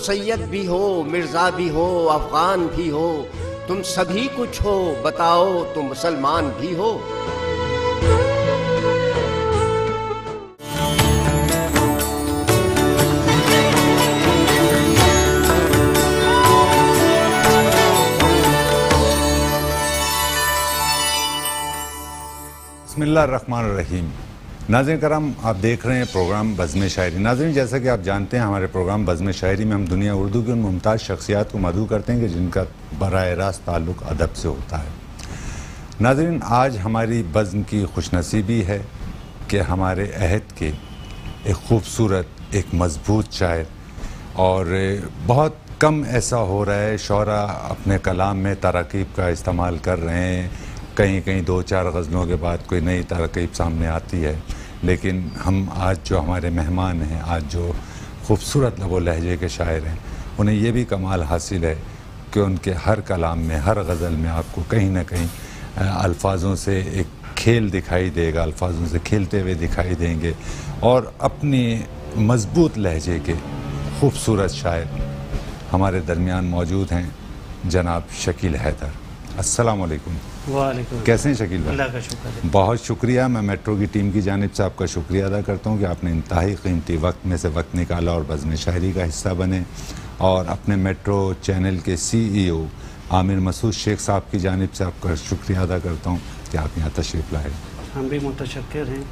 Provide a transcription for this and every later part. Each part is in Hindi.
सैयद भी हो, मिर्जा भी हो, अफगान भी हो, तुम सभी कुछ हो, बताओ तुम मुसलमान भी हो। बिस्मिल्लाहिर्रहमानिर्रहीम। नाज़रीन करम, आप देख रहे हैं प्रोग्राम बज़्म शायरी। नाज़रीन, जैसा कि आप जानते हैं, हमारे प्रोग्राम बज़्म शायरी में हम दुनिया उर्दू की उन मुमताज़ शख्सियात को मदऊ करते हैं कि जिनका बराह रास्त ताल्लुक़ अदब से होता है। नाज़रीन, आज हमारी बज़्म की खुशनसीबी है कि हमारे अहद के एक ख़ूबसूरत, एक मज़बूत शायर, और बहुत कम ऐसा हो रहा है शौरा अपने कलाम में तरकीब का इस्तेमाल कर रहे हैं। कहीं कहीं 2-4 गज़लों के बाद कोई नई तरकीब सामने आती है, लेकिन हम आज जो हमारे मेहमान हैं, आज जो ख़ूबसूरत लबो लहजे के शायर हैं, उन्हें ये भी कमाल हासिल है कि उनके हर कलाम में, हर गज़ल में आपको कहीं ना कहीं अल्फाजों से एक खेल दिखाई देगा, अल्फाजों से खेलते हुए दिखाई देंगे। और अपनी मज़बूत लहजे के ख़ूबसूरत शायर हमारे दरमियान मौजूद हैं, जनाब शकील हैदर। अस्सलाम वालेकुम। वालेकुम। कैसे हैं शकील भाई? अल्लाह का शुक्र है। बहुत शुक्रिया। मैं मेट्रो की टीम की जानिब से आपका शुक्रिया अदा करता हूँ कि आपने इंतहाई कीमती वक्त में से वक्त निकाला और बज़्म शायरी का हिस्सा बने, और अपने मेट्रो चैनल के CEO आमिर मसूद शेख साहब की जानिब से आपका शुक्रिया अदा करता हूँ कि आप यहाँ तशरीफ़ लाए। हम भी मुतशक्किर हैं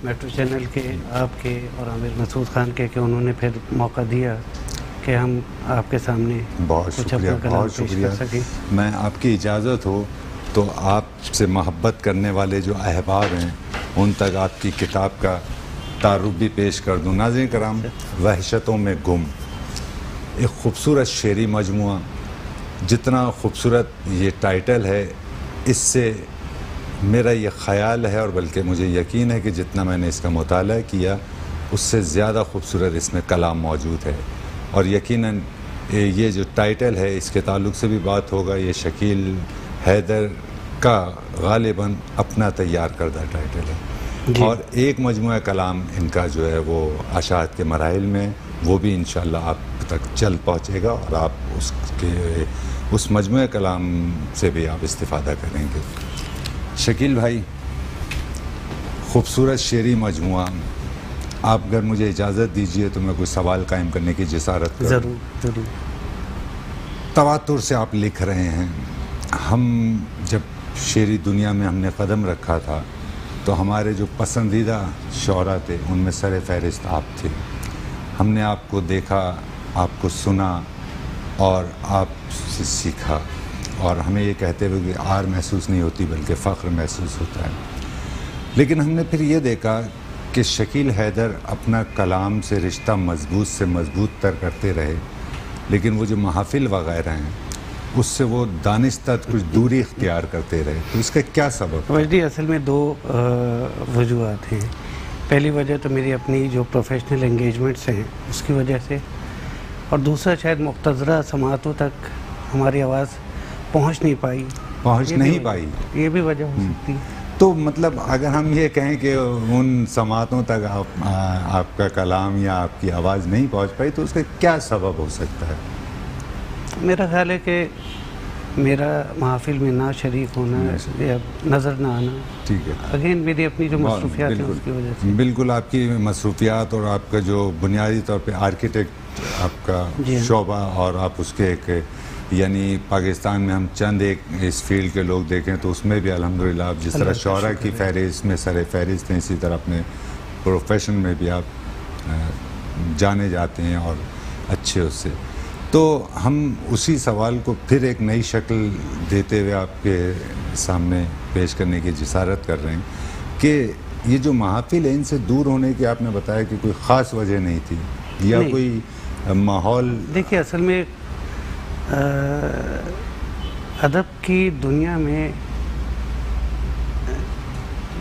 मेट्रो चैनल के, आपके और आमिर मसूद खान के कि उन्होंने फिर मौका दिया कि हम आपके सामने बहुत शुक्रिया, बहुत शुक्रिया। मैं आपकी इजाज़त हो तो आपसे मोहब्बत करने वाले जो अहबाब हैं उन तक आपकी किताब का तारुफ भी पेश कर दूँ। नाज़रीन कराम, वहशतों में गुम एक ख़ूबसूरत शेरी मजमुआ, जितना ख़ूबसूरत ये टाइटल है, इससे मेरा ये ख़याल है और बल्कि मुझे यकीन है कि जितना मैंने इसका मुताला किया उससे ज़्यादा ख़ूबसूरत इसमें कलाम मौजूद है। और यकीनन ये जो टाइटल है इसके ताल्लुक़ से भी बात होगा। ये शकील हैदर का गालिबन अपना तैयार करदा टाइटल है, और एक मजमुआ कलाम इनका जो है वो अशात के मराहिल में, वो भी इंशाअल्लाह आप तक जल्द पहुँचेगा और आप उस मजमुआ कलाम से भी आप इस्तिफ़ादा करेंगे। शकील भाई, ख़ूबसूरत शेरी मजमुआ, आप अगर मुझे इजाज़त दीजिए तो मैं कोई सवाल कायम करने की जिसारत करूं। ज़रूर ज़रूर। तवातुर से आप लिख रहे हैं। हम जब शेरी दुनिया में हमने कदम रखा था तो हमारे जो पसंदीदा शौरा थे उनमें सर फहरिस्त आप थे। हमने आपको देखा, आपको सुना और आपसे सीखा, और हमें ये कहते हुए कि आर महसूस नहीं होती बल्कि फ़ख्र महसूस होता है। लेकिन हमने फिर ये देखा कि शकील हैदर अपना कलाम से रिश्ता मजबूत से मजबूत तर करते रहे, लेकिन वो जो महफिल वगैरह हैं उससे वो दानिस्ता कुछ दूरी इख्तियार करते रहे। तो इसका क्या सबब? वजह असल में दो वजूहत हैं। पहली वजह तो मेरी अपनी जो प्रोफेशनल एंगेजमेंट्स हैं उसकी वजह से, और दूसरा शायद मुख्तज़रा समातों तक हमारी आवाज़ पहुँच नहीं पाई। ये भी वजह हो सकती है। तो मतलब अगर हम ये कहें कि उन समातों तक आपका कलाम या आपकी आवाज़ नहीं पहुंच पाई, तो उसका क्या सबब हो सकता है? मेरा ख्याल है कि मेरा महफिल में ना शरीक होना या नज़र ना आना, ठीक है, अगेन मेरी अपनी जो मसरूफियात है उसकी वजह से। बिल्कुल, आपकी मसरूफियात और आपका जो बुनियादी तौर पे आर्किटेक्ट आपका शोबा, और आप उसके एक यानी पाकिस्तान में हम चंद एक इस फील्ड के लोग देखें तो उसमें भी अल्हम्दुलिल्लाह आप जिस तरह शौरा की फहरिस्त में सर फहरिस्त हैं, इसी तरह अपने प्रोफेशन में भी आप जाने जाते हैं और अच्छे उससे। तो हम उसी सवाल को फिर एक नई शक्ल देते हुए आपके सामने पेश करने की जिसारत कर रहे हैं कि ये जो महफिल है इनसे दूर होने की आपने बताया कि कोई ख़ास वजह नहीं थी या नहीं। कोई माहौल? देखिए, असल में अदब की दुनिया में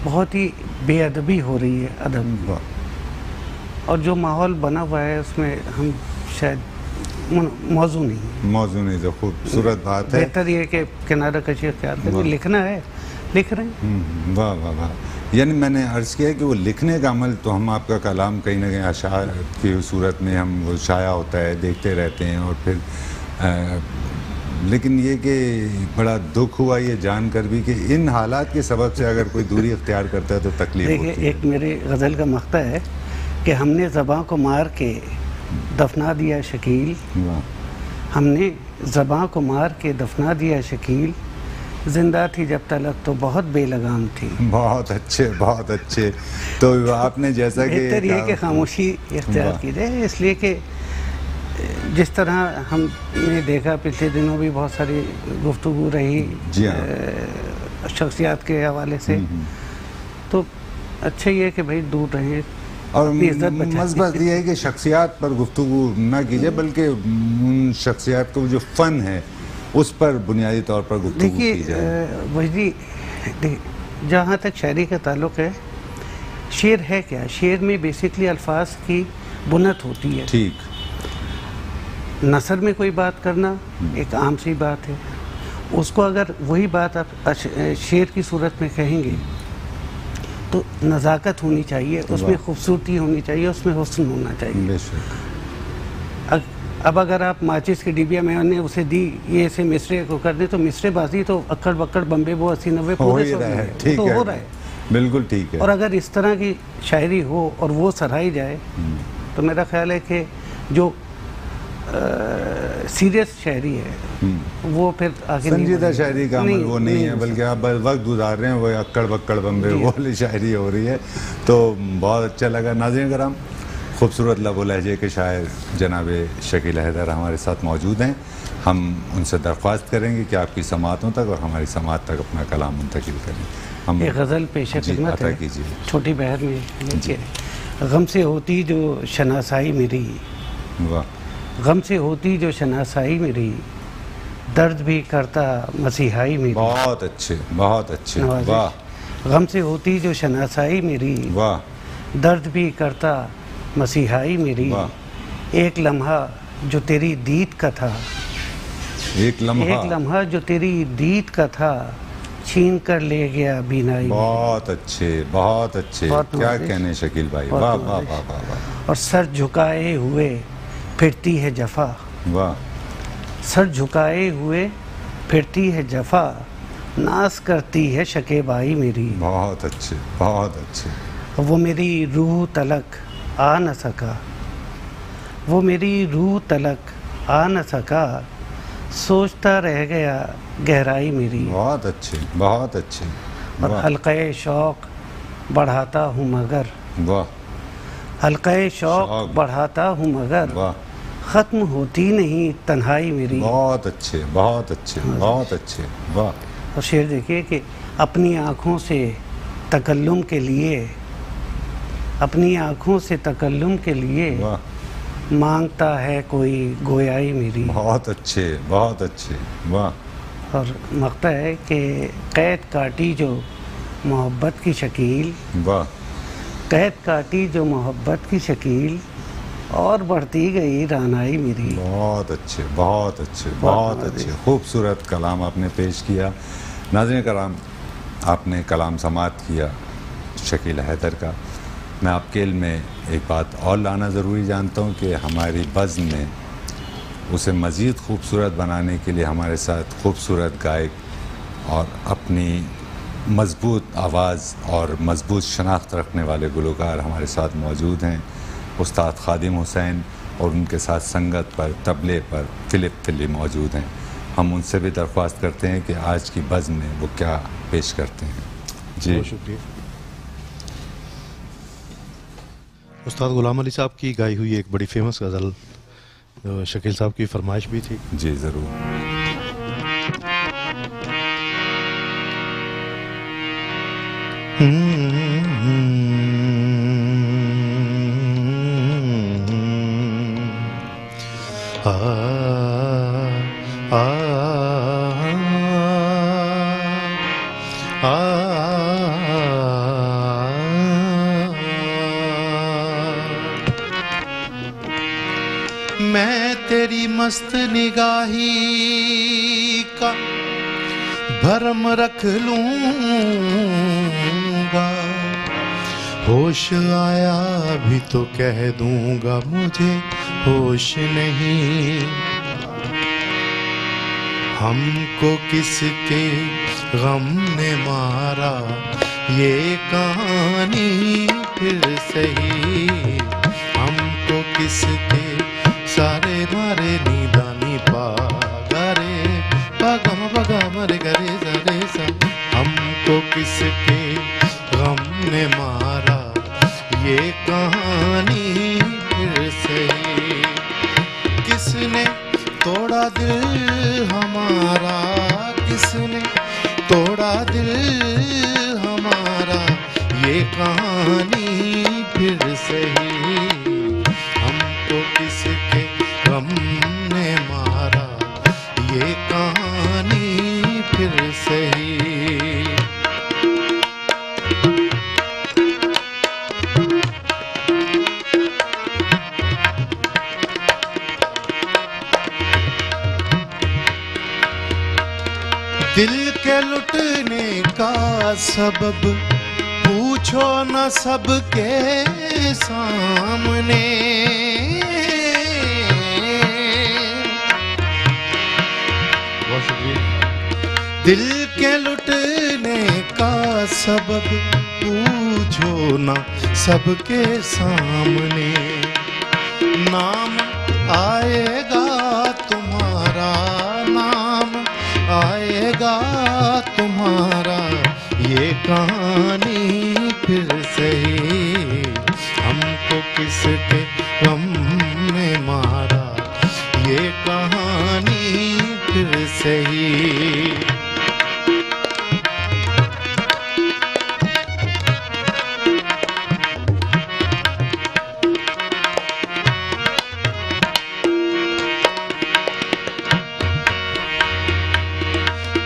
बहुत ही बेअदबी हो रही है अदब, और जो माहौल बना हुआ है उसमें हम शायद मौजू नहीं जो खूबसूरत बात है। बेहतर ये कि किनारा कशी अख्तियार करके लिखना है, लिख रहे हैं। वाह वाह वाह। यानी मैंने अर्ज़ किया कि वो लिखने का अमल तो हम आपका कलाम कहीं ना कहीं अशार की सूरत में हम वो शाया होता है देखते रहते हैं और फिर लेकिन ये कि बड़ा दुख हुआ ये जानकर भी कि इन हालात के सबब से अगर कोई दूरी इख्तियार करता है तो तकलीफ होती है। देखिए, एक मेरी गज़ल का मक़ता है कि हमने ज़बां को मार के दफना दिया शकील, हमने ज़बां को मार के दफना दिया शकील, जिंदा थी जब तलक तो बहुत बेलगाम थी। बहुत अच्छे, बहुत अच्छे। तो आपने जैसा कि बेहतर ये कि खामोशी इख्तियार की जाए, इसलिए कि जिस तरह हमने देखा पिछले दिनों भी बहुत सारी गुफ्तगू रही जी हाँ, शख्सियात के हवाले से, तो अच्छा ये कि भाई दूर रहें और मज़बत ये है कि शख्सियात पर गुफ्तगू ना कीजिए बल्कि उन शख्सियात को जो फ़न है उस पर बुनियादी तौर पर गुफ्तगू की जाए। देखिए वजदी, जहाँ तक शायरी का ताल्लुक़ है, शेर है क्या? शेर में बेसिकली अल्फाज की बुनत होती है। ठीक, नसर में कोई बात करना एक आम सी बात है, उसको अगर वही बात आप शेर की सूरत में कहेंगे तो नज़ाकत होनी चाहिए, उसमें खूबसूरती होनी चाहिए, उसमें हुस्न होना चाहिए। अब अगर आप माचिस की डिबिया में उन्हें उसे दी ये ऐसे मिसरे को कर दे तो मिसरेबाजी तो अक्कड़ बक्कड़ बम्बे वो 80-90 पूरे हो रहा है। तो हो रहा है, बिल्कुल ठीक है। और अगर इस तरह की शायरी हो और वो सराही जाए तो मेरा ख्याल है कि जो सीरियस शायरी है वो फिर आगे संजीदा शायरी का अमल वो नहीं है, बल्कि आप वक्त गुजार रहे हैं वो अक्कड़ बक्कड़ बम्बे वो वाली शायरी हो रही है। तो बहुत अच्छा लगा। नाज़रीन कराम, खूबसूरत लबो लहजे के शायर जनाब शकील हैदर हमारे साथ मौजूद हैं। हम उनसे दरख्वास्त करेंगे कि आपकी समातों तक और हमारी समात तक अपना कलाम मुंतकिल करें। हम एक गज़ल पेश खिदमत है, कीजिए। छोटी बहर में देखिए, गम से होती जो शनासाई मेरी, वाह, गम से होती जो शनासाई मेरी, दर्द भी करता मसीहाई मेरी। बहुत अच्छे, बहुत अच्छे, वाह। गम से होती जो शनासाई मेरी, वाह, दर्द भी करता मसीहाई मेरी, एक लम्हा जो तेरी दीद का था, एक लम्हा जो तेरी दीद का था, छीन कर ले गया बीनाई। बहुत अच्छे, बहुत अच्छे, क्या कहने शकील भाई, वाह वाह वाह वाह। और सर झुकाए हुए फिरती है जफा, वाह, सर झुकाए हुए फिरती है जफा, नास करती है शकेबाई मेरी। बहुत अच्छे, बहुत अच्छे। वो मेरी रूह तलक आ न सका, वो मेरी रूह तलक आ न सका, सोचता रह गया गहराई मेरी। बहुत अच्छे, बहुत अच्छे। और हल्क़े शौक़ बढ़ाता हूँ मगर, वाह, हल्क़े शौक़ बढ़ाता हूँ मगर, वाह, ख़त्म होती नहीं तन्हाई मेरी। बहुत अच्छे, बहुत अच्छे, बहुत अच्छे, वाह। और शेर देखिए कि अपनी आँखों से तकल्लुम के लिए, अपनी आँखों से तकल्लुम के लिए, वाह, मांगता है कोई गोयाई मेरी। बहुत अच्छे, बहुत अच्छे, वाह। और मक़ता है कि कैद काटी जो मोहब्बत की शकील, वाह, कैद काटी जो मोहब्बत की शकील, और बढ़ती गई रानाई मेरी। बहुत अच्छे, बहुत अच्छे, बहुत अच्छे, खूबसूरत कलाम आपने पेश किया। नाज़रीन कराम, आपने कलाम समात किया शकील हैदर का। मैं आपके इल्म में एक बात और लाना ज़रूरी जानता हूँ कि हमारी बज़्म में उसे मज़ीद खूबसूरत बनाने के लिए हमारे साथ खूबसूरत गायक और अपनी मज़बूत आवाज़ और मज़बूत शनाख्त रखने वाले गुलकार हमारे साथ मौजूद हैं। उस्ताद खादिम हुसैन और उनके साथ संगत पर तबले पर फ़िलिप फिली मौजूद हैं। हम उनसे भी दरख्वास्त करते हैं कि आज की बज़्म में वो क्या पेश करते हैं। जी, बहुत शुक्रिया। उस्ताद गुलाम अली साहब की गाई हुई एक बड़ी फेमस गज़ल शकील साहब की फरमाइश भी थी। जी ज़रूर। मैं तेरी मस्त निगाही का भरम रख लूंगा, होश आया भी तो कह दूंगा मुझे होश नहीं। हमको किसके गम ने मारा ये कहानी फिर सही। हमको किसके सारे मारे नीदानी पागरे पगम पगम रे गरे सरे सा। हमको किसके गम ने मारा ये कहानी फिर सही। किसने तोड़ा दिल हमारा, किसने तोड़ा दिल हमारा ये कहानी फिर सही। हमको किसके गम ने मारा ये कहानी फिर सही। दिल के लुटने का सबब पूछो न सबके सामने। बहुत शुक्रिया। दिल के लुटने का सबब पूछो न सबके सामने। नाम आएगा तुम्हारा, नाम आएगा तुम्हारा ये कहानी फिर सही। हमको किसके गम ने मारा ये कहानी फिर सही।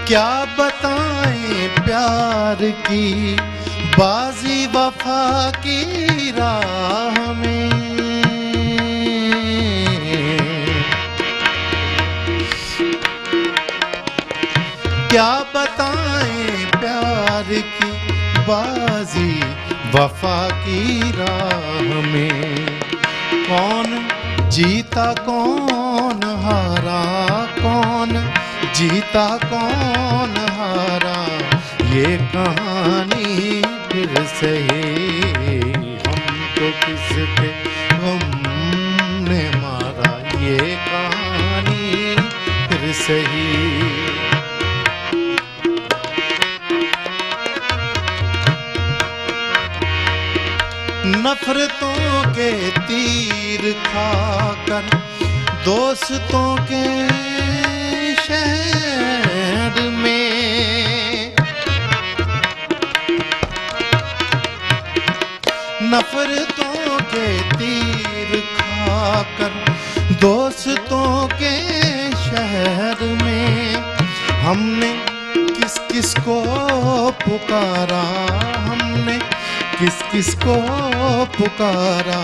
क्या बताएं प्यार की बाजी वफा की राह में। क्या बताएं प्यार की बाजी वफा की राह में। कौन जीता कौन हारा, कौन जीता कौन हारा ये कहानी फिर सही। हमको किसके गम ने मारा ये कहानी फिर सही। नफरतों के तीर खाकर दोस्तों के शहर में। नफरतों के तीर खाकर दोस्तों के शहर में। हमने किस किस को पुकारा, हमने किस किस को पुकारा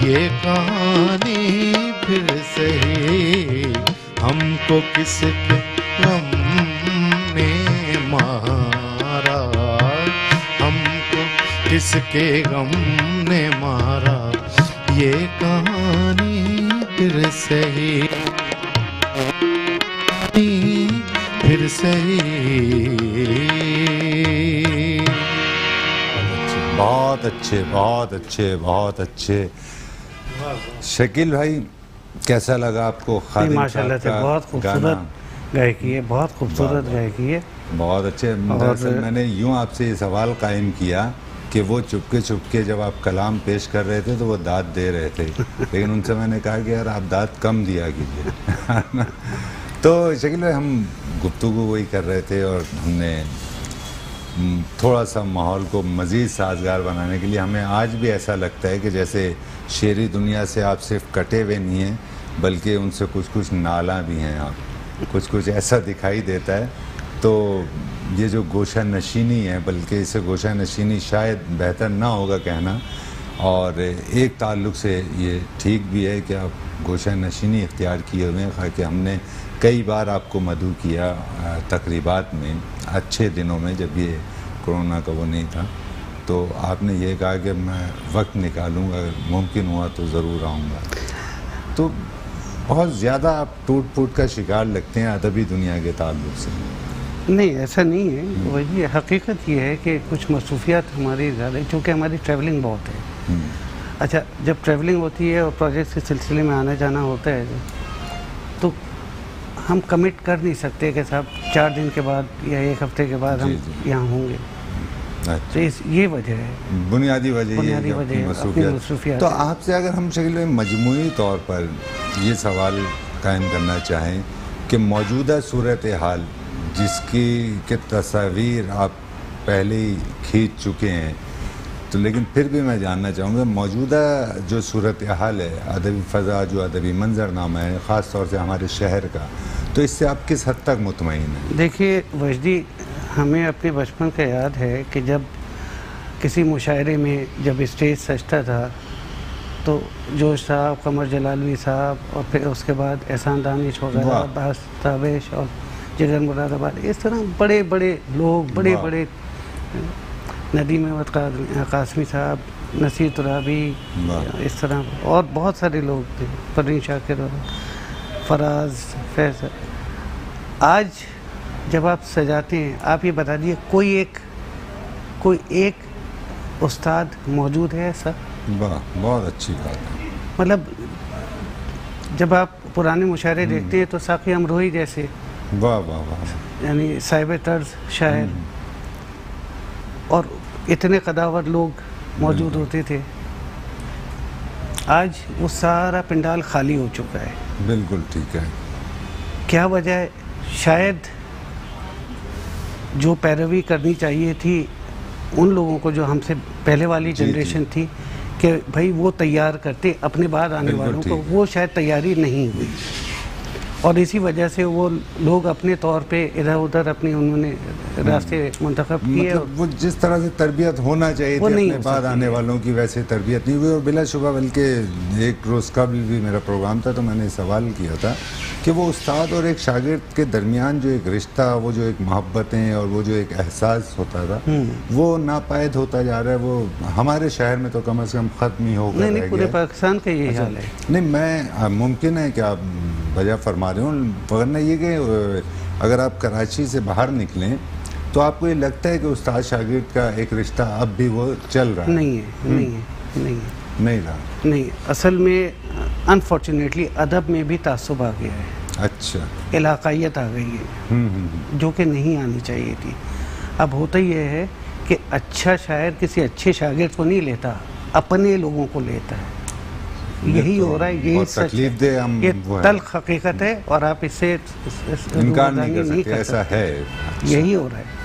ये कहानी फिर सही। हमको किसके गम ने मारा, हमको किसके गम ने मारा ये कहानी फिर सही, फिर सही। बहुत अच्छे, बहुत अच्छे, बहुत अच्छे। शकील भाई कैसा लगा आपको? खादिम माशाल्लाह से बहुत खूबसूरत गायकी है, बहुत खूबसूरत गायकी है। बहुत अच्छे। दरअसल मैंने यूं आपसे ये सवाल कायम किया कि वो चुपके चुपके जब आप कलाम पेश कर रहे थे तो वो दाद दे रहे थे, लेकिन उनसे मैंने कहा कि यार आप दाद कम दिया कीजिए। तो शकील भाई हम गुफ्तगू वही कर रहे थे और हमने थोड़ा सा माहौल को मज़ीद साजगार बनाने के लिए हमें आज भी ऐसा लगता है कि जैसे शेरी दुनिया से आप सिर्फ कटे हुए नहीं हैं बल्कि उनसे कुछ कुछ नाला भी हैं, आप कुछ कुछ ऐसा दिखाई देता है। तो ये जो गोशा नशीनी है, बल्कि इसे गोशा नशीनी शायद बेहतर ना होगा कहना, और एक ताल्लुक़ से ये ठीक भी है कि आप गोशा नशीनी इख्तियार किए हुए हैं। कि हमने कई बार आपको मदऊ किया तकरीबात में, अच्छे दिनों में जब ये कोरोना का वो नहीं था, तो आपने ये कहा कि मैं वक्त निकालूंगा, अगर मुमकिन हुआ तो ज़रूर आऊँगा। तो बहुत ज़्यादा आप टूट फूट का शिकार लगते हैं अदबी दुनिया के ताल्लुक से। नहीं, ऐसा नहीं है। वही हकीकत ये है कि कुछ मसरूफियात हमारी ज़्यादा है, चूँकि हमारी ट्रैवलिंग बहुत है। अच्छा, जब ट्रैवलिंग होती है और प्रोजेक्ट के सिलसिले में आना जाना होता है तो हम कमिट कर नहीं सकते कि साहब 4 दिन के बाद या 1 हफ्ते के बाद हम यहाँ होंगे। तो ये वजह है, बुनियादी वजह बुनियादी वजह है अपनी मसरूफियात। तो आपसे अगर हम शकील भाई मजमूई तौर पर ये सवाल कायम करना चाहें कि मौजूदा सूरत हाल जिसकी के तस्वीर आप पहले ही खींच चुके हैं, तो लेकिन फिर भी मैं जानना चाहूँगा मौजूदा जो सूरत हाल है, अदबी फ़ज़ा, जो अदबी मंजरनामा है ख़ास तौर से हमारे शहर का, तो इससे आप किस हद तक मुतमईन हैं? देखिए वजदी, हमें अपने बचपन का याद है कि जब किसी मुशायरे में जब स्टेज सजता था तो जोश साहब, कमर जलालवी साहब और फिर उसके बाद एहसान दानिश वगैरह, अब्बास ताबिश और जिगर मुरादाबाद, इस तरह बड़े बड़े लोग, बड़े बड़े नदीम अहमद कासमी साहब, नसीर तुराबी, इस तरह और बहुत सारे लोग थे, परवीन शाकिर, फराज, फैसल। आज जब आप सजाते हैं, आप ये बता दिए कोई एक उस्ताद मौजूद है ऐसा? वाह, बहुत अच्छी बात है। मतलब जब आप पुराने मुशायरे देखते हैं तो साक़ी अमरोही जैसे, वाह वाह वाह, यानी साहिब तर्ज शायर, और इतने कदावर लोग मौजूद होते थे। आज वो सारा पंडाल खाली हो चुका है। बिल्कुल ठीक है। क्या वजह है? शायद जो पैरवी करनी चाहिए थी उन लोगों को, जो हमसे पहले वाली जनरेशन थी, कि भाई वो तैयार करते अपने बाद आने वालों को, वो शायद तैयारी नहीं हुई और इसी वजह से वो लोग अपने तौर पे इधर उधर अपने उन्होंने रास्ते मुंतखब किए। मतलब वो जिस तरह से तरबियत होना चाहिए थी अपने बाद आने वालों की, वैसे तरबियत नहीं हुई। और बिलाशुबा बल्कि एक रोज़ कबल भी मेरा प्रोग्राम था तो मैंने सवाल किया था कि वो उस्ताद और एक शागिर्द के दरमियान जो एक रिश्ता, वो जो एक मोहब्बतें और वो जो एक एहसास होता था, वो नापायद होता जा रहा है। वो हमारे शहर में तो कम से कम ख़त्म ही होगा। नहीं, पूरे पाकिस्तान का यही हाल है। नहीं, मैं मुमकिन है कि आप वजह फरमा रहे हूँ, वरना ये कि अगर आप कराची से बाहर निकलें तो आपको ये लगता है कि उस्ताद शागिर्द का एक रिश्ता अब भी वो चल रहा है? नहीं है, नहीं है, नहीं है, नहीं रहा। नहीं, असल में अनफॉर्चुनेटली अदब में भी तासुब आ गया है। अच्छा, इलाकायत आ गई है जो कि नहीं आनी चाहिए थी। अब होता ये है कि अच्छा शायर किसी अच्छे शागिर्द को नहीं लेता, अपने लोगों को लेता है। यही हो रहा है, यही सच है, ये तल्ख हकीकत है और आप इससे इनकार नहीं कर सकते, ऐसा है। यही हो रहा है।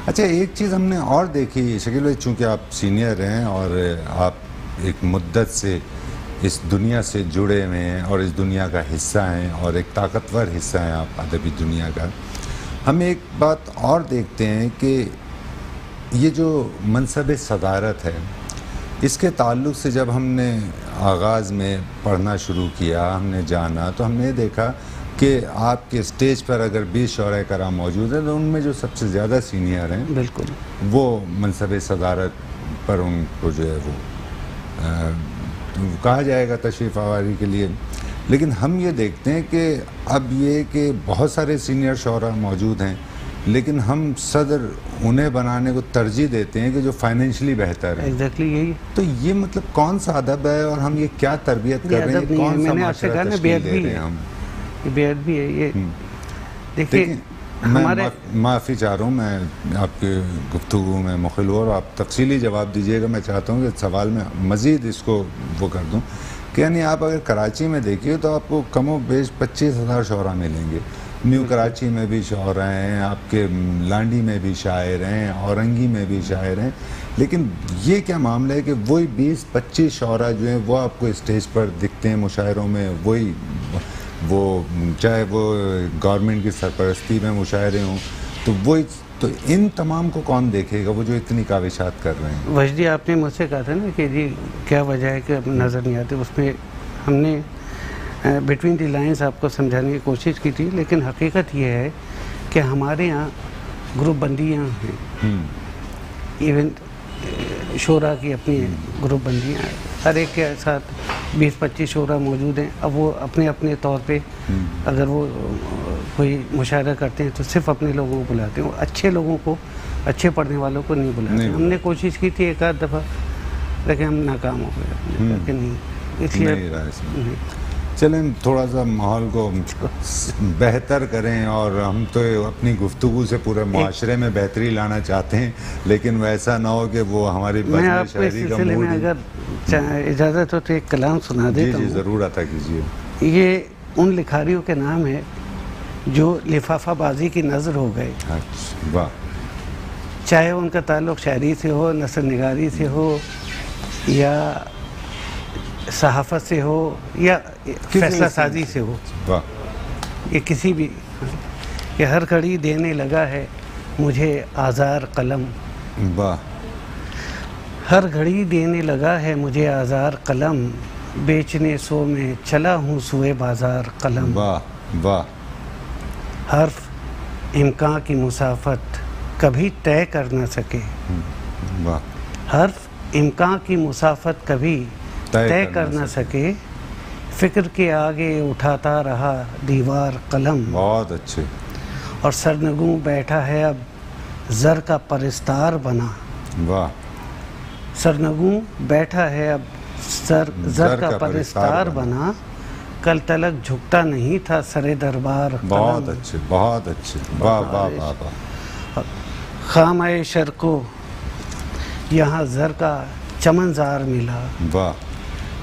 अच्छा, एक चीज़ हमने और देखी शकील भाई, चूँकि आप सीनियर हैं और आप एक मुद्दत से इस दुनिया से जुड़े हुए हैं और इस दुनिया का हिस्सा हैं और एक ताकतवर हिस्सा हैं आप अदबी दुनिया का, हम एक बात और देखते हैं कि ये जो मनसब सदारत है, इसके ताल्लुक़ से जब हमने आगाज़ में पढ़ना शुरू किया, हमने जाना, तो हमने देखा कि आपके स्टेज पर अगर 20 शौरा कराम मौजूद हैं तो उनमें जो सबसे ज़्यादा सीनियर हैं, बिल्कुल, वो मनसब सदारत पर उनको जो है वो कहा जाएगा तशरीफ़ आवारी के लिए। लेकिन हम ये देखते हैं कि अब ये कि बहुत सारे सीनियर शौरा मौजूद हैं, लेकिन हम सदर उन्हें बनाने को तरजीह देते हैं कि जो फाइनेंशियली बेहतर है। एग्जैक्टली यही। तो ये मतलब कौन सा अदब है और हम ये क्या तरबियत कर रहे हैं, कौन सा माशरा तशकील दे रहे हैं हम? ये बेहद भी है। ये देखिए, मैं माफ़ी चाह रहा हूँ, मैं आपके गुफ्तगू में मुखिल हूँ और आप तफसीली जवाब दीजिएगा। मैं चाहता हूँ कि सवाल में मज़ीद इसको वो कर दूँ कि यानी आप अगर कराची में देखिए तो आपको कमो बेश 25,000 शौरा मिलेंगे। न्यू कराची में भी शौरा हैं, आपके लांडी में भी शायर हैं, औरंगी में भी शायर हैं, लेकिन ये क्या मामला है कि वही 20-25 शौरा जो हैं वो आपको स्टेज पर दिखते हैं मुशायरों में, वही वो चाहे वो गवर्नमेंट की सरपरस्ती में मुशायरे हों, तो वही, तो इन तमाम को कौन देखेगा, वो जो इतनी काविशात कर रहे हैं? वजदी, आपने मुझसे कहा था ना कि जी क्या वजह है कि नज़र नहीं आते, उसमें हमने बिटवीन द लाइन्स आपको समझाने की कोशिश की थी। लेकिन हकीकत ये है कि हमारे यहाँ ग्रुप बंदियाँ हैं। इवन शोरा की अपनी ग्रुप बंदियाँ हैं, हर एक के साथ 20-25 शोरा मौजूद हैं। अब वो अपने अपने तौर पे अगर वो कोई मुशायरा करते हैं तो सिर्फ अपने लोगों को बुलाते हैं, अच्छे लोगों को, अच्छे पढ़ने वालों को नहीं बुलाते। हमने कोशिश की थी एक आध दफ़ा, लेकिन हम नाकाम हो गए कि नहीं, इसलिए चलें थोड़ा सा माहौल को बेहतर करें, और हम तो अपनी गुफ्तगू से पूरे माशरे में बेहतरी लाना चाहते हैं, लेकिन वैसा ना हो कि वो हमारी मैं आपको इस सिलसिले में अगर इजाज़त हो तो एक कलाम सुना देता हूँ। जी ज़रूर अता कीजिए। ये उन लिखारियों के नाम है जो लिफाफाबाजी की नज़र हो गए। अच्छा, वाह। चाहे उनका ताल्लुक़ शायरी से हो, नसर निगारी से हो, या सहाफ़त से हो, या फैसला साजी से हो, ये किसी भी, ये हर घड़ी देने लगा है मुझे आज़ार कलम। वाह। हर घड़ी देने लगा है मुझे आज़ार कलम, बेचने सो में चला हूँ सुए बाज़ार कलम। वाह वाह। हर्फ इम्कान की मुसाफत कभी तय कर न सके। वाह। हर्फ इम्कान की मुसाफत कभी तय कर न सके, फिक्र के आगे उठाता रहा दीवार कलम। बहुत अच्छे। और सरनगू बैठा है अब ज़र का परिस्तार बना। वाह। सरनगू बैठा है अब ज़र का परिस्तार बना, कल तलक झुकता नहीं था सरे दरबार। बहुत अच्छे, बहुत अच्छे। वाह वाह वाह वाह। खामाए शर को यहाँ ज़र का चमनज़ार मिला। वाह।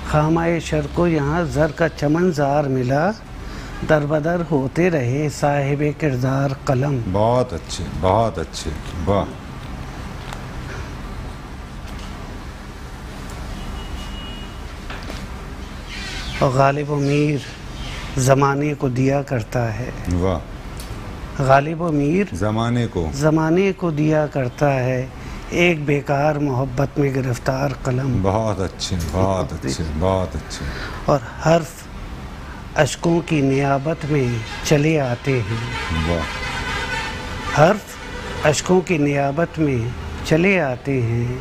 खामाए शर को यहाँ ज़र का चमनज़ार मिला, दरबदर होते रहे साहिबे किरदार कलम। बहुत अच्छे, बहुत अच्छे। वाह। और गालिब व मीर ज़माने को दिया करता है। वाह। गालिब व मीर ज़माने को दिया करता है, एक बेकार मोहब्बत में गिरफ्तार कलम। बहुत अच्छे, बहुत अच्छे, बहुत अच्छे। और हर्फ अश्कों की नियाबत में चले आते हैं। वाह। हर्फ अश्कों की नियाबत में चले आते हैं,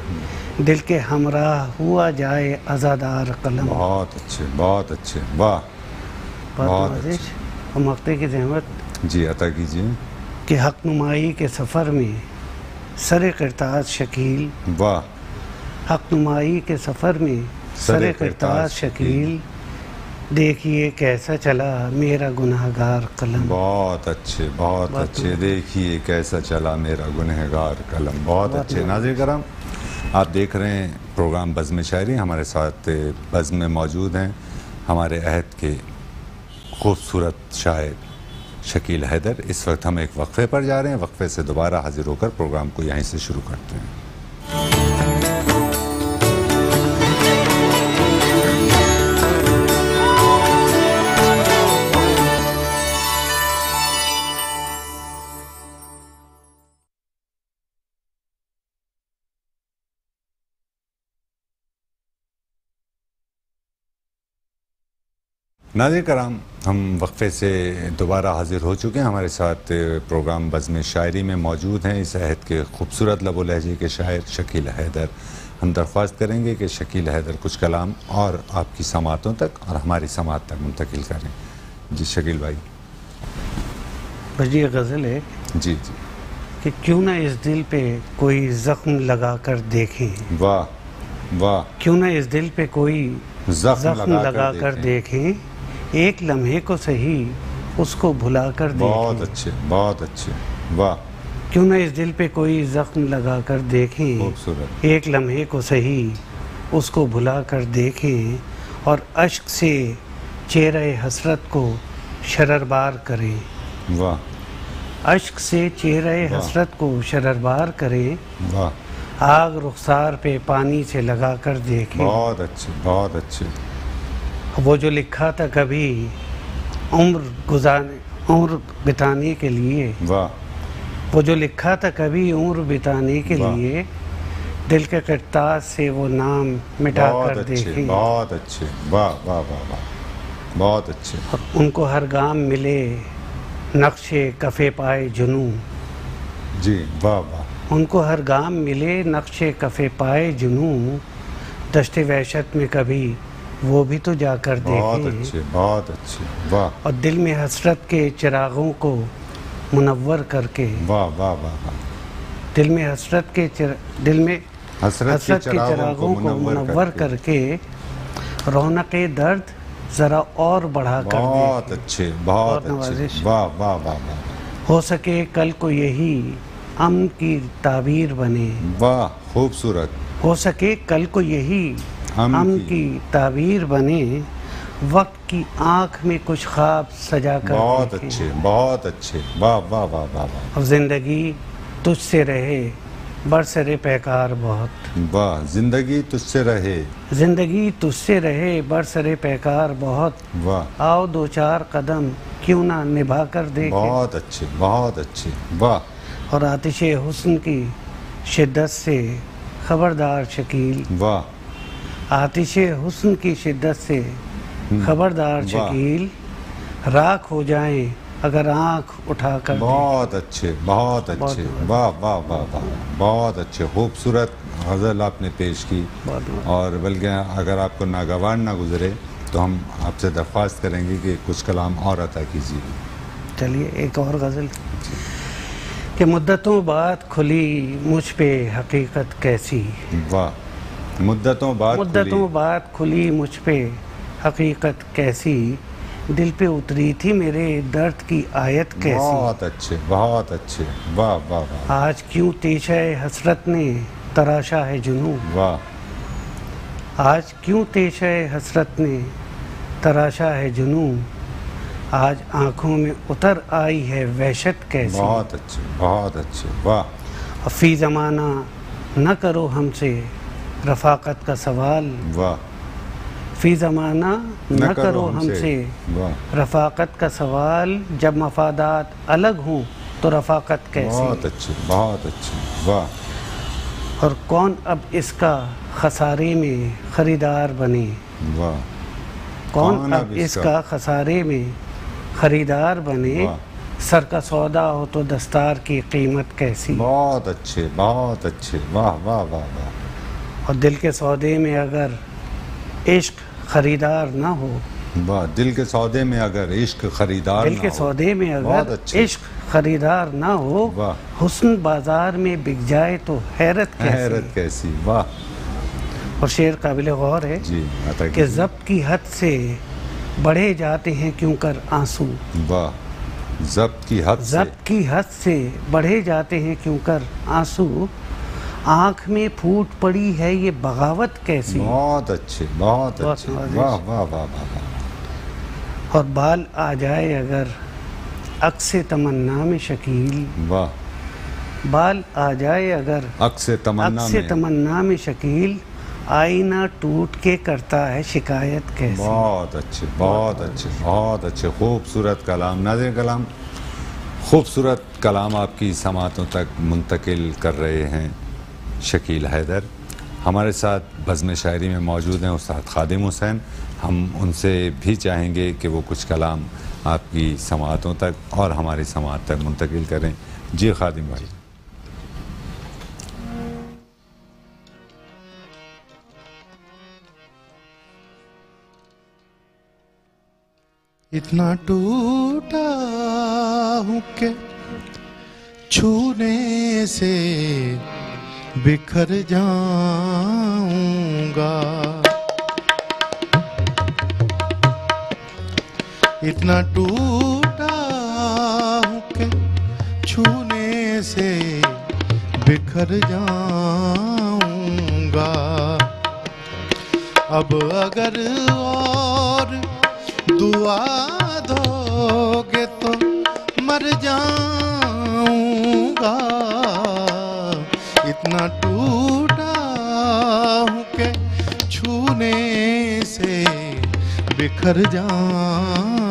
दिल के हमराह हुआ जाए आज़ादार कलम। बहुत अच्छे, बहुत अच्छे। वाह। बहुत अच्छे। और मक्ते की जहमत जी अता कीजिए। कि हक नुमाई के सफ़र में सरे किरताज शकील। वाह। हक नुमाई के सफ़र में सरे किरताज शकील, देखिए कैसा चला मेरा गुनहगार कलम। बहुत अच्छे, बहुत अच्छे। देखिए कैसा चला मेरा गुनहगार कलम। बहुत अच्छे। नाज़रीन करम, आप देख रहे हैं प्रोग्राम बज़्म शायरी। हमारे साथ बज़्म में मौजूद हैं हमारे अहद के खूबसूरत शायर शकील हैदर। इस वक्त हम एक वक्फे पर जा रहे हैं, वक्फे से दोबारा हाजिर होकर प्रोग्राम को यहीं से शुरू करते हैं। नाज़रीन कराम, हम वक्फे से दोबारा हाजिर हो चुके हैं। हमारे साथ प्रोग्राम बज़्म शायरी में मौजूद हैं इस अहद के खूबसूरत लबो लहजे के शायर शकील हैदर। हम दरख्वास्त करेंगे कि शकील हैदर कुछ कलाम और आपकी समातों तक और हमारी समात तक मुंतकिल करें। जी शकील भाई। बस ये गज़ल है जी जी कि क्यों ना इस दिल पे कोई ज़ख्म लगा कर देखें। वाह वाह। क्यों ना इस दिल पे कोई ज़ख्म लगा कर देखें, एक लम्हे को सही उसको भुला कर देखें। बहुत अच्छे, बहुत अच्छे। वाह। क्यों ना इस दिल पे कोई ज़ख्म लगा कर देखें, खूबसूरत। एक लम्हे को सही उसको भुला कर देखें, और अश्क से चेहरे हसरत को शररबार करें। वाह। अश्क से चेहरे हसरत को शररबार करें, वाह। आग रुखसार पे पानी से लगा कर देखें। बहुत अच्छे, बहुत अच्छे। वो जो लिखा था कभी उम्र बिताने के लिए। वाह। वो जो लिखा था कभी उम्र बिताने के लिए, दिल के किरताज से वो नाम मिटा कर देखें। बहुत अच्छे। वाह वाह वाह वाह। बहुत अच्छे। और उनको हर गाम मिले नक्शे कफ़े पाए जुनू। जी वाह वाह। उनको हर गाम मिले नक्शे कफ़े पाए जुनूं, दश्ते वहशत में कभी वो भी तो जाकर बहुत देखें। अच्छे, बहुत अच्छे, वाह और दिल में हसरत के चिरागों को मुनव्वर करके, वाह वाह वाह वाह। दिल में दिल में हसरत हसरत के चिरागों को मुनव्वर करके रौनक दर्द ज़रा और बढ़ा कर बहुत देखें। अच्छे, बहुत और नवाजिश। अच्छे, वाह वाह वाह वाह हो सके कल को यही अमन की ताबीर बने, वाह, खूबसूरत। हो सके कल को यही अमन अमन की। की ताबीर बने, वक्त की आंख में कुछ ख्वाब सजा कर बहुत देखें। अच्छे, बहुत अच्छे, वाह वाह वाह वाह वाह और जिंदगी तुझसे रहे बरसरे पैकार बहुत, वाह। जिंदगी तुझसे रहे, जिंदगी तुझसे रहे बरसरे पैकार बहुत, वाह, आओ दो चार कदम क्यों ना निभा कर देखें। बहुत अच्छे, बहुत अच्छे, वाह और आतिश हुस्न की शिद्दत से खबरदार शकील, वाह, आतिश हुस्न की शिद्दत से खबरदार वाह। शकील, राख हो जाएं अगर आंख उठाकर बहुत अच्छे, बहुत अच्छे, वाह वाह वाह वाह, बहुत अच्छे, खूबसूरत गज़ल आपने पेश की। बहुत। और बल्कि अगर आपको नागवार ना गुजरे तो हम आपसे दरख्वास्त करेंगे कि कुछ कलाम और अता कीजिए। चलिए एक और गज़ल कि मुद्दतों बाद खुली मुझ पे हकीकत कैसी, वाह। मुद्दतों बाद खुली मुझ पे हकीकत कैसी, दिल पे उतरी थी मेरे दर्द की आयत कैसी, बहुत अच्छे, बहुत अच्छे, वाह वाह वाह आज क्यों तेशे हसरत ने तराशा है जुनूं, वाह, आज क्यों तेशे हसरत ने तराशा है जुनूं, आज आँखों में उतर आई है वहशत कैसी, बहुत अच्छे, बहुत अच्छे, वाह, फी ज़माना न करो हमसे रफ़ाकत का सवाल, वाह, फी ज़माना न करो हमसे वाह, रफ़ाकत का सवाल, जब मफादात अलग हों तो रफ़ाकत बहुत कैसी, अच्छे, बहुत अच्छे, वाह, और कौन अब इसका खसारे में ख़रीदार बने, वाह, कौन अब इसका खसारे में ख़रीदार बने, वाह। सर का सौदा हो तो दस्तार की कीमत कैसी, बहुत अच्छे, बहुत अच्छे, वाह वाह वाह वाह, और दिल के सौदे में अगर इश्क ख़रीदार ना हो, वाह। दिल के सौदे में अगर इश्क खरीदार दिल ना के हो, सौदे में बहुत अगर अच्छे। इश्क खरीदार ना हो, वाह। हुस्न बाजार में बिक जाए तो हैरत हैरत कैसी। कैसी, वाह और शेर काबिल गौर है जी, अता कि कीजिए। ज़ब्त की हद से बढ़े जाते हैं क्यों कर आंसू, वाह, ज़ब्त की हद से, ज़ब्त की हद से बढ़े जाते हैं क्यों कर आंसू, आँख में फूट पड़ी है ये बगावत कैसी, बहुत अच्छे, बहुत बहुत अच्छे, नवाजिश। वाह वाह वाह वाह वाह, और बाल आ जाए अगर अक्से तमन्ना में शकील, वाह, बाल आ जाए अगर अक्से तमन्ना अक्से में, तमन्ना में शकील, आईना टूट के करता है शिकायत कैसी, बहुत अच्छे, बहुत अच्छे, बहुत अच्छे, खूबसूरत कलाम। नाज़रीन कलाम, खूबसूरत कलाम आपकी समातों तक मुंतकिल कर रहे हैं शकील हैदर। हमारे साथ बज़्म शायरी में मौजूद हैं उस्ताद खादिम हुसैन। हम उनसे भी चाहेंगे कि वो कुछ कलाम आपकी समातों तक और हमारी समात तक मुंतकिल करें। जी खादिम भाई। इतना टूटा हूँ कि छूने से बिखर जाऊंगा, इतना टूटा हूँ कि छूने से बिखर जाऊंगा, अब अगर और दुआ दोगे तो मर जाऊंगा, इतना टूटा हूँ कि छूने से बिखर जाऊंगा।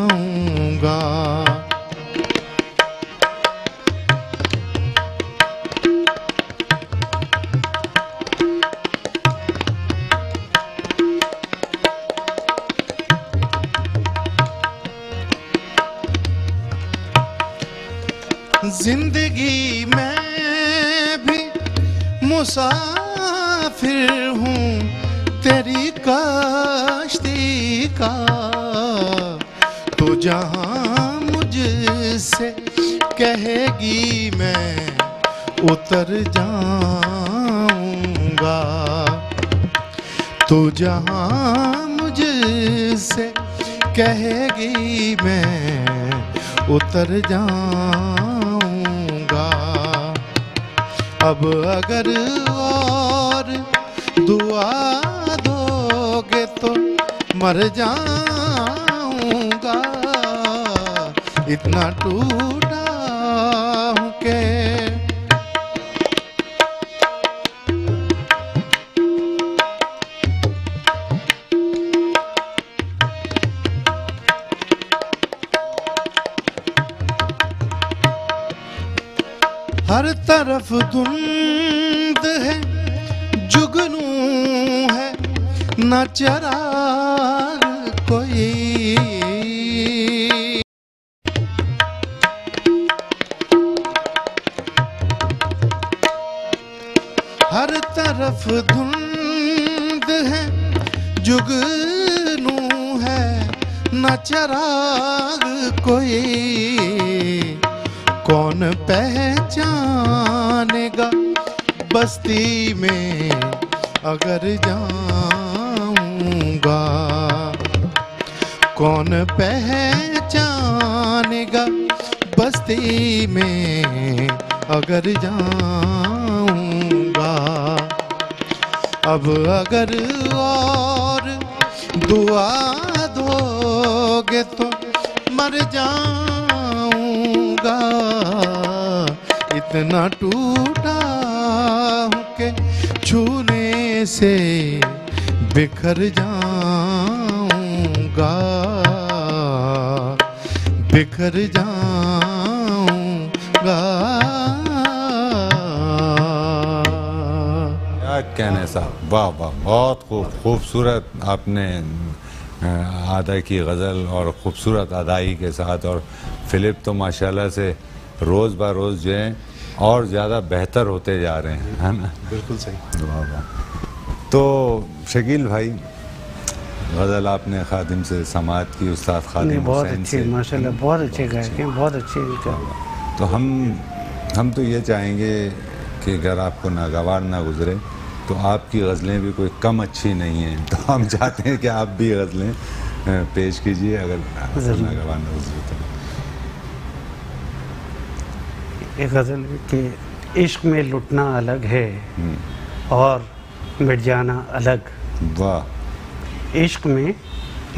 जिंदगी में भी मुसाफिर हूँ तेरी कश्ती का, तो जहाँ मुझसे कहेगी मैं उतर जाऊंगा, तो जहाँ मुझसे कहेगी मैं उतर जाऊंगा। अब अगर और दुआ दोगे तो मर जाऊंगा, इतना टूटा हूँ के हर तरफ धुंध है, जुगनू है, न चिराग कोई। हर तरफ धुंध है, जुगनू है, न चिराग कोई। कौन पहचानेगा बस्ती में अगर जाऊंगा, कौन पहचानेगा बस्ती में अगर जाऊंगा। अब अगर और दुआ दोगे तो मर जाऊंगा, इतना टूटा हूँ के छूने से बिखर जाऊंगा, बिखर जाऊंगा। क्या कहने साहब, वाह वाह, बहुत खूबसूरत आपने अदा की गज़ल और ख़ूबसूरत अदाई के साथ। और फिलिप तो माशाल्लाह से रोज़ ब रोज़ जो है और ज़्यादा बेहतर होते जा रहे हैं, है ना? बिल्कुल सही। वाह वाह। तो शकील भाई, गज़ल आपने खादिम से समाअत की, उस्ताद खादिम बहुत हुसैन अच्छे, से। माशाल्लाह बहुत अच्छे गायक हैं, बहुत अच्छे इनका। तो हम तो ये चाहेंगे कि अगर आपको नागवार ना गुजरे तो आपकी गज़लें भी कोई कम अच्छी नहीं हैं, तो हम चाहते हैं कि आप भी गज़लें पेश कीजिए अगर नागवार ना गुजरे तो। एक गज़ल के इश्क में लुटना अलग है और मिट जाना अलग। वाह। इश्क में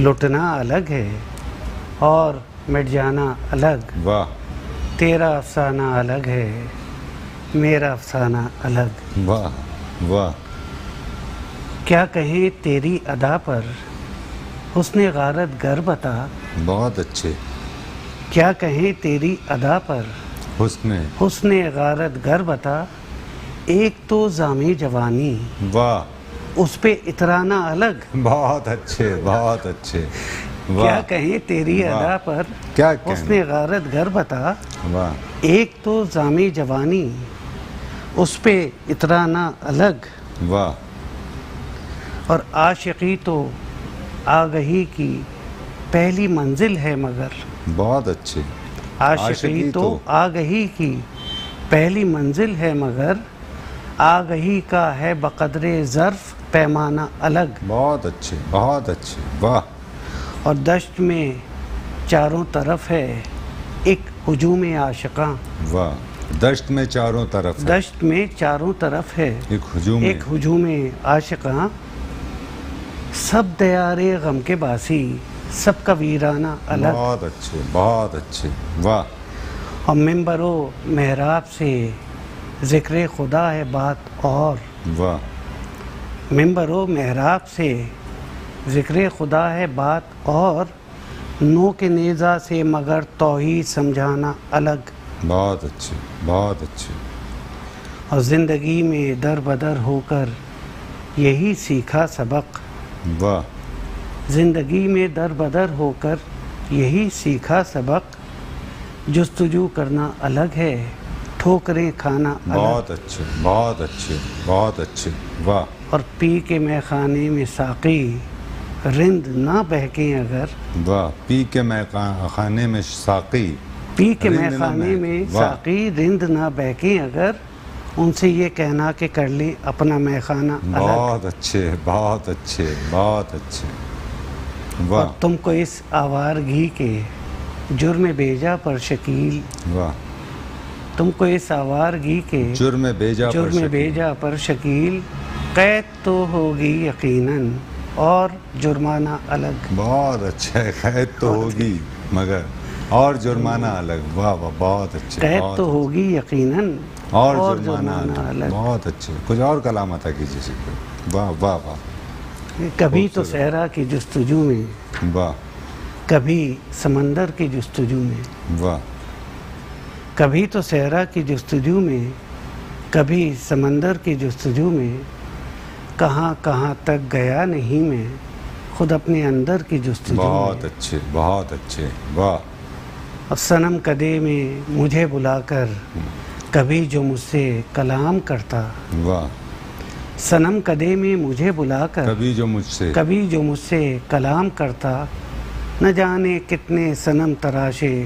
लुटना अलग है और मिट जाना अलग। वाह। तेरा अफसाना अलग है, मेरा अफसाना अलग। वाह वाह। क्या कहें तेरी अदा पर हुस्ने गारत गर बता। बहुत अच्छे। क्या कहें तेरी अदा पर हुस्ने गारत गर बता। एक तो जामी जवानी, वाह, उस पे इतराना अलग। बहुत अच्छे, बहुत अच्छे। क्या कहें तेरी अदा पर क्या हुस्ने गारत गर बता। वाह। एक तो जामी जवानी, उस पे इतराना अलग। वाह। और आशिकी तो आगही की पहली मंजिल है मगर। बहुत अच्छे। आशिकी तो आगही की पहली मंजिल है मगर आगही का है बकदरे ज़र्फ़ पैमाना अलग। बहुत अच्छे, बहुत अच्छे। वाह। और दश्त में चारों तरफ है एक हुजूम आशिकां। वाह। दश्त में चारों तरफ है। दश्त में चारों तरफ है एक हुजूम आशिकां। सब दयारे गम के बासी, सबका वीराना अलग। बहुत अच्छे, बहुत अच्छे। वाह। और मिंबरो मेहराब से ज़िक्र खुदा है बात और। वाह। मिंबरो मेहराब से ज़िक्र खुदा है बात और। नो के नेज़ा से मगर तौहीद समझाना अलग। बहुत अच्छे, बहुत अच्छे। और ज़िंदगी में दर बदर होकर यही सीखा सबक। वाह। ज़िंदगी में दर बदर होकर यही सीखा सबक। जुस्तजू करना अलग है, ठोकरें खाना अलग। बहुत अच्छे, बहुत अच्छे, बहुत अच्छे, वाह। और पी के मैं खाने में साकी रिंद ना बहके अगर, वाह। पी के मैं खाने में साकी, पी के मैं रिंद ना खाने बहके, में वाह। साकी रिंद ना बहके अगर, उनसे ये कहना कि कर ले अपना मैं खाना अलग। बहुत अच्छे, बहुत अच्छे, बहुत अच्छे, वाह और तुमको इस आवारगी के जुर्म भेजा पर शकील, वाह। तुमको इस आवारगी के जुर्म भेजा पर जुर्म शकील। भेजा पर शकील, कैद तो होगी यकीनन और जुर्माना अलग। बहुत अच्छा है। कैद तो होगी मगर और जुर्माना अलग, वाह वाह, बहुत अच्छे। कैद बहुत तो अच्छे। होगी यकीनन और और जुर्माना जुर्माना अलग, अलग। बहुत अच्छे। कुछ और कलाम अता कीजिए इसी पे। वाह वाह वाह, कभी तो खूबसूरत। सहरा की जुस्तजू में, वाह कभी समंदर की जुस्तजू में, वाह। कभी तो सहरा की जुस्तजू में, कभी समंदर की जुस्तजू में, कहाँ कहाँ तक गया नहीं मैं, खुद अपने अंदर की जुस्तजू में। बहुत अच्छे, बहुत अच्छे, वाह। और सनम कदे में मुझे बुलाकर, कभी जो मुझसे कलाम करता, वाह। सनम कदे में मुझे बुलाकर, कभी जो मुझसे, कभी जो मुझसे कलाम करता, न जाने कितने सनम तराशे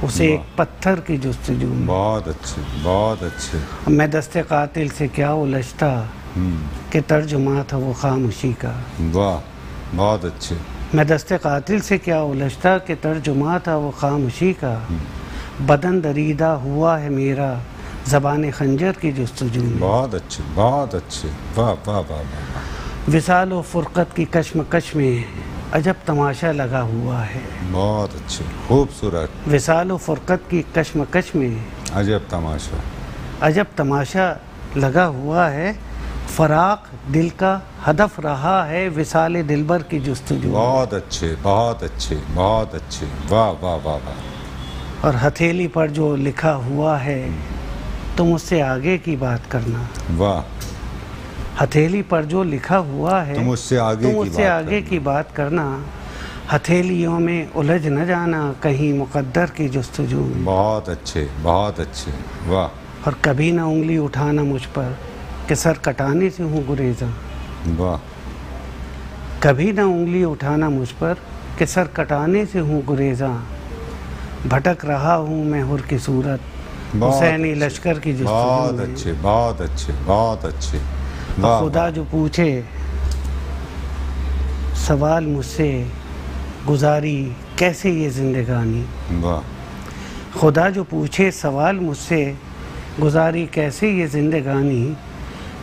उसे एक पत्थर की जुस्तजू में। बहुत अच्छे, बहुत अच्छे। मैं दस्ते कातिल से क्या उलझता कि तर्जुमा था वो खामोशी का। वाह, बहुत अच्छे। मैं दस्ते कातिल से क्या उलझता कि तर्जुमा था वो खामोशी का। बदन दरीदा हुआ है मेरा ज़बान खंजर की जुस्तजू में। बहुत अच्छे, बहुत अच्छे, वाह वाह वाह वाह। विसाल व फुरकत की कश्मकश में अजब तमाशा लगा हुआ है। बहुत अच्छे, खूबसूरत। विसाल व फुरकत की कश्मकश में अजब तमाशा, अजब तमाशा लगा हुआ है। फराक दिल का हदफ रहा है, विसाल दिलबर की जुस्तजू। बहुत अच्छे, बहुत अच्छे, बहुत अच्छे, वाह वाह वाह वाह। और हथेली पर जो लिखा हुआ है, तुम उससे आगे की बात करना। वाह। हथेली पर जो लिखा हुआ है, तुम उससे आगे तुम की उससे बात आगे करना। की बात करना। हथेलियों में उलझ न जाना कहीं मुकद्दर की जुस्तजू में। बहुत अच्छे, बहुत अच्छे, वाह और कभी ना उंगली उठाना मुझ पर कि सर कटाने से हूँ गुरेजा। वाह। कभी ना उंगली उठाना मुझ पर कि सर कटाने से हूँ गुरेजा। भटक रहा हूँ मैं हुर की सूरत, बहुत हुसैनी अच्छे, लश्कर की जुस्तजू बहुत में। अच्छे, बहुत अच्छे, बहुत अच्छे, वाह खुदा जो पूछे सवाल मुझसे, गुजारी कैसे ये जिंदगानी। वाह। खुदा जो पूछे सवाल मुझसे, गुजारी कैसे ये जिंदगानी।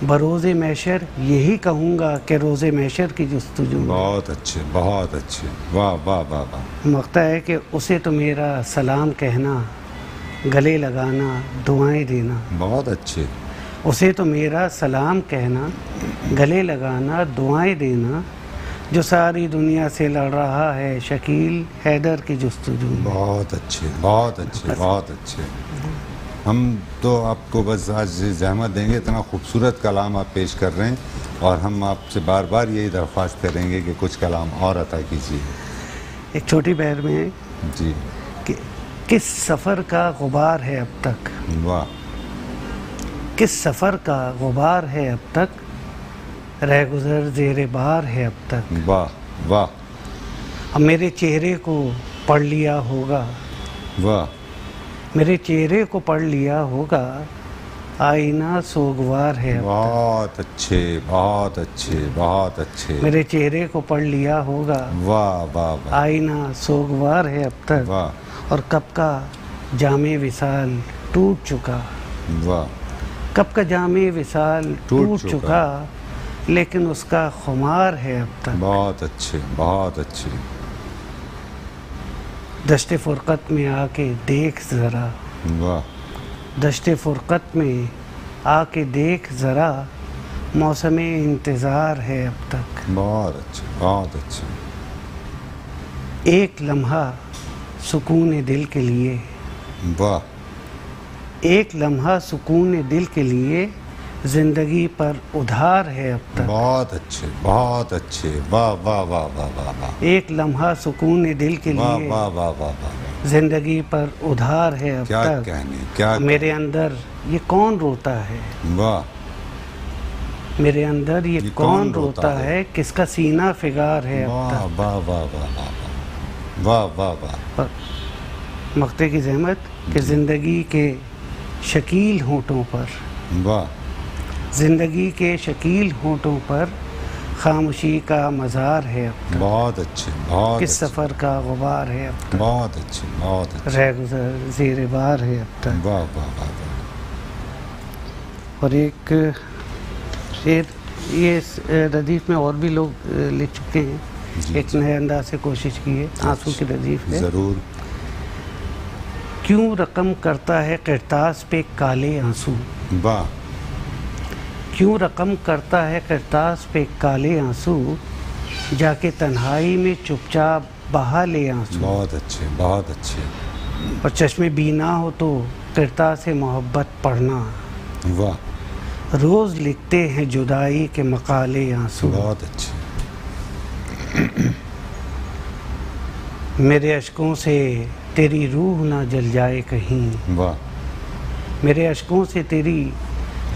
बरोज़े महशर यही कहूँगा कि रोज़े महशर की जुस्तजू में। बहुत अच्छे, बहुत अच्छे, वाह वाह वाह वाह। मकता है कि उसे तो मेरा सलाम कहना, गले लगाना, दुआएं देना। बहुत अच्छे, उसे तो मेरा सलाम कहना, गले लगाना, दुआएं देना। जो सारी दुनिया से लड़ रहा है शकील हैदर की जुस्तजू में। बहुत अच्छे, बहुत अच्छे, बहुत अच्छे। हम तो आपको बस आज ज़हमत देंगे, इतना खूबसूरत कलाम आप पेश कर रहे हैं, और हम आपसे बार बार यही दरख्वास्त करेंगे कि कुछ कलाम और अता कीजिए। एक छोटी बहर में जी। कि किस सफ़र का गुबार है अब तक, वाह। किस सफ़र का गुबार है अब तक, रह गुज़र ज़ेरे बार है अब तक। वाह वाह अब मेरे चेहरे को पढ़ लिया होगा, वाह। मेरे चेहरे को पढ़ लिया होगा, आईना सोगवार है अब बहुत अच्छे, बहुत अच्छे, बहुत अच्छे, तक। मेरे चेहरे को पढ़ लिया होगा, वाह वाह वाह, आईना सोगवार है अब तक। वाह और कब का जामे विसाल टूट चुका, वाह। कब का जामे विसाल टूट टूट चुका। चुका, लेकिन उसका खुमार है अब तक। बहुत अच्छे, बहुत अच्छे, दश्ते फुरकत में आके देख ज़रा, वाह। दश्ते फुरकत में आके देख ज़रा, मौसम इंतज़ार है अब तक। बहुत अच्छे, बहुत अच्छे, एक लम्हा सुकून दिल के लिए, वाह। एक लम्हा सुकून दिल के लिए, ज़िंदगी पर उधार है अब तक। बहुत अच्छे, बहुत अच्छे, वाह वाह वाह वाह वाह वाह, एक लम्हा सुकून दिल के वाह लिए, वाह वाह वाह वाह। ज़िंदगी पर उधार है अब क्या तक। कहने, क्या मेरे अंदर ये कौन रोता है, वाह, मेरे अंदर ये कौन रोता है, किसका सीना फिगार है अब वाह तक। वाह वाह वाह वाह वाह वाह वाह। मक्ते की ज़हमत कि ज़िंदगी के शकील होंठों पर, वाह, ज़िंदगी के शकील होंठों पर खामोशी का मज़ार है अब तक। बहुत अच्छे, बहुत किस अच्छे, सफ़र का गुबार है अब तक, बहुत अच्छे, बहुत अच्छे, रह गुज़र ज़ेर बार है अब तक। वाह वाह वाह वाह। और एक शेर ये रदीफ़ में और भी लोग लिख चुके हैं, जी, एक नए अंदाज से कोशिश की है, आंसू की रदीफ़ है। जरूर। क्यों रकम करता है किरतास पे काले आंसू, वाह, क्यों रकम करता है किरतास पे काले आंसू, जाके तन्हाई में चुपचाप बहा ले आंसू। बहुत अच्छे, बहुत अच्छे, और चश्मे बीना हो तो किरतास से मोहब्बत पढ़ना, वाह, रोज़ लिखते हैं जुदाई के मकाले आंसू। बहुत अच्छे, मेरे अश्कों से तेरी रूह ना जल जाए कहीं, वाह, मेरे अश्कों से तेरी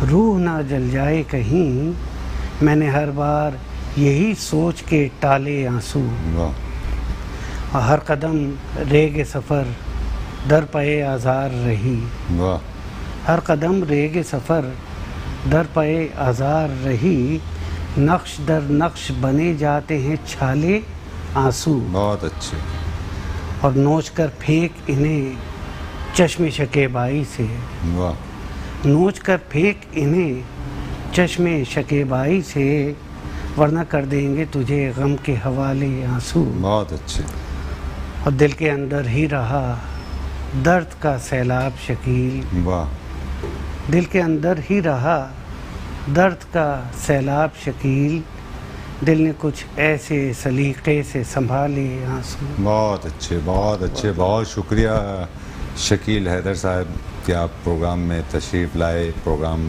रूह ना जल जाए कहीं, मैंने हर बार यही सोच के टाले आंसू। वाह, और हर कदम रेगे सफ़र दर पे आज़ार रही, वाह, हर कदम रेगे सफ़र दर पे आज़ार रही, नक्श दर नक्श बने जाते हैं छाले आंसू। बहुत अच्छे, और नोच कर फेंक इन्हें चश्मे शकेबाई से, वाह, नोच कर फेंक इन्हें चश्मे शकेबाई से, वरना कर देंगे तुझे गम के हवाले आंसू। बहुत अच्छे, और दिल के अंदर ही रहा दर्द का सैलाब शकील, वाह, दिल के अंदर ही रहा दर्द का सैलाब शकील, दिल ने कुछ ऐसे सलीक़े से संभाले आंसू। बहुत अच्छे, बहुत अच्छे, बहुत शुक्रिया शकील हैदर साहब कि आप प्रोग्राम में तशरीफ़ लाए, प्रोग्राम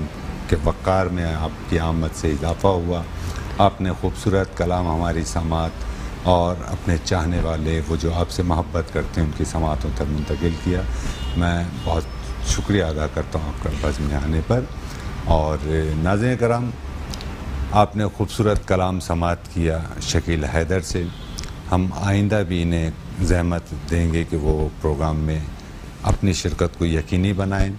के वक़ार में आपकी आमद से इजाफ़ा हुआ। आपने खूबसूरत कलाम हमारी समात और अपने चाहने वाले, वो जो आपसे मोहब्बत करते हैं, उनकी समातों तक मुंतकिल किया। मैं बहुत शुक्रिया अदा करता हूँ आपका बज़्म में आने पर। और नाज़रीन कराम, आपने खूबसूरत कलाम समात किया शकील हैदर से। हम आइंदा भी इन्हें ज़हमत देंगे कि वो प्रोग्राम में अपनी शिरकत को यकीनी बनाएं।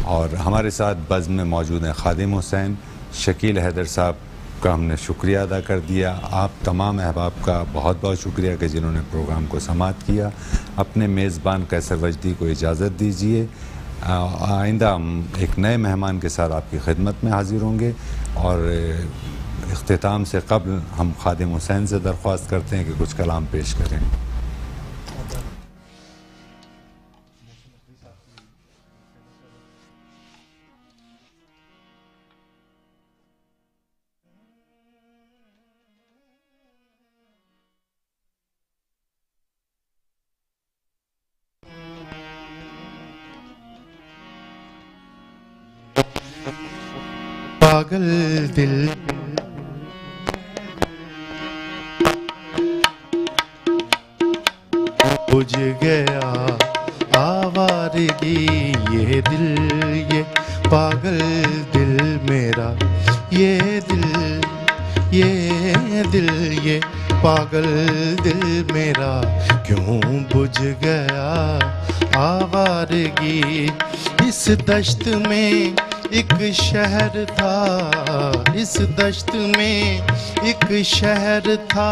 और हमारे साथ बज़्म में मौजूद हैं खादिम हुसैन। शकील हैदर साहब का हमने शुक्रिया अदा कर दिया। आप तमाम अहबाब का बहुत बहुत शुक्रिया कि जिन्होंने प्रोग्राम को समात किया। अपने मेज़बान कैसर वजदी को इजाज़त दीजिए। आइंदा हम एक नए मेहमान के साथ आपकी खिदमत में हाज़िर होंगे। और इख्तिताम से क़ब्ल हम खादिम हुसैन से दरख्वास्त करते हैं कि कुछ कलाम पेश करें। पागल दिल बुझ गया आवारगी, ये दिल, ये पागल दिल मेरा, ये दिल, ये दिल, ये पागल दिल मेरा क्यों बुझ गया आवारगी। इस दश्त में एक शहर था, इस दश्त में एक शहर था,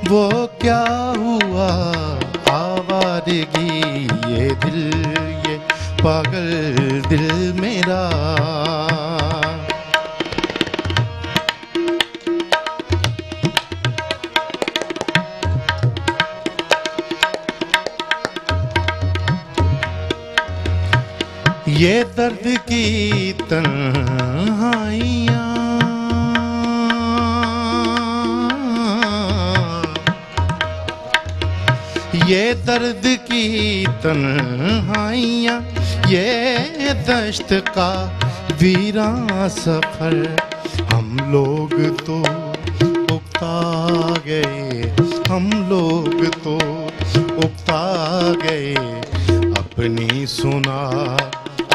वो क्या हुआ आवारगी। ये दिल, ये पागल दिल मेरा। ये दर्द की तन्हाइयाँ, ये दर्द की तन्हाइयाँ, ये दश्त का वीरां सफर, हम लोग तो उकता गए, हम लोग तो उकता गए, अपनी सुना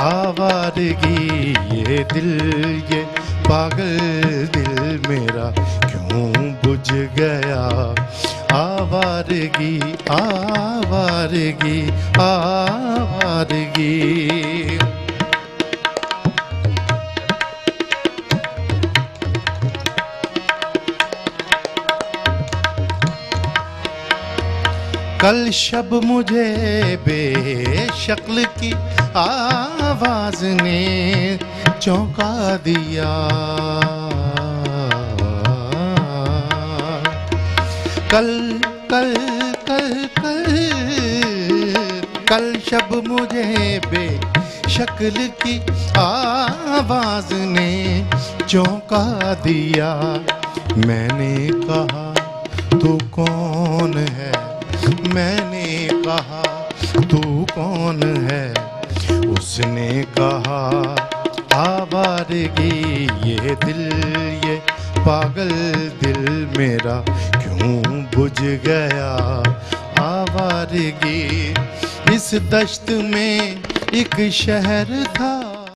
आवारगी, ये दिल ये पागल दिल मेरा क्यों बुझ गया। आवारगी आवारगी आवारगी। कल शब मुझे बेशक्ल की आवाज ने चौंका दिया। कल कल कल कल कल शब मुझे बेशक्ल की आवाज ने चौंका दिया। मैंने कहा तू कौन है, मैंने कहा तू कौन है। उसने कहा आवारगी, ये दिल ये पागल दिल मेरा क्यों बुझ गया। आवारगी। इस दश्त में एक शहर था